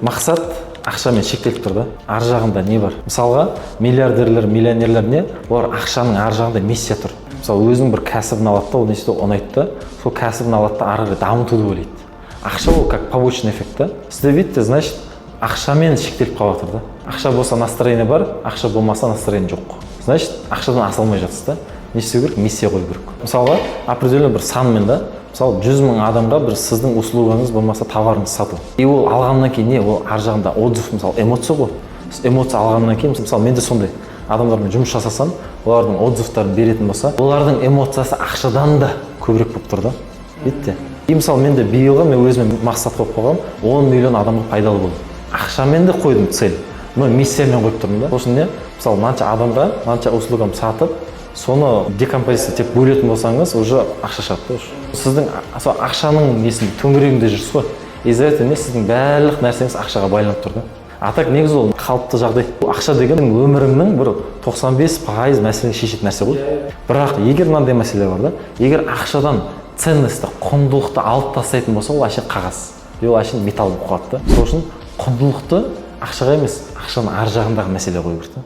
Мақсат ақшамен шектеліп тұр да. Ар жағында не бар? Мысалға, миллиардерлер, миллионерлер не? Олар ақшаның ар жағында миссия тұр. Мысалы, өзінің бір кәсібін алады да, ол несі ұнайды да, сол кәсібін алады да ары қарай дамытуды ойлайды. Ақша ол как побочный эффект да. Сізде видите, значит, ақшамен шектеліп қалып жатыр да. Ақша болса настроение бар, ақша болмаса настроение жоқ. Значит, ақшадан аса алмай жатсыз да. Не істеу керек? Миссия қою керек. Мысалға, определенный бір санмен да, мысалы 100 мың адамға бір сіздің услугаңыз болмаса товарыңыз сату. И ол алғаннан кейін не? Ол ар жағында отзыв, мысалы эмоция ғой. Эмоция алғаннан кейін, мысалы менде сондай адамдармен жұмыс жасасам, олардың отзывтарын беретін болса, олардың эмоциясы ақшадан да көбірек болып тұр да. Видите? И мысалы менде биылғы мен өзіме мақсат қойып қойғам 10 миллион адамға пайдалы болу. Ақшамен де қойдым цель. Но миссиямен қойып тұрмын да. Сосын не? Мысалы мынанша адамға, мынанша услугам сатып, соны декомпозиция тек бөлетін болсаңыз, уже ақша шығады. Сіздің ақшаның несінде төңірегінде жүрсіз ғой. Из-за этого сіздің барлық нәрсеңіз ақшаға байланып тұр да. А так негізі ол қалыпты жағдай. Ақша деген өміріңнің бір 95% мәселені шешетін нәрсе ғой. Бірақ егер мынандай мәселе бар да, егер ақшадан ценності, құндылықты алып тастайтын болса, ол әшейін қағаз. Ол әшейін металл болып қалады да. Сол үшін құндылықты ақшаға емес, ақшаның ар жағындағы мәселе қою керек та.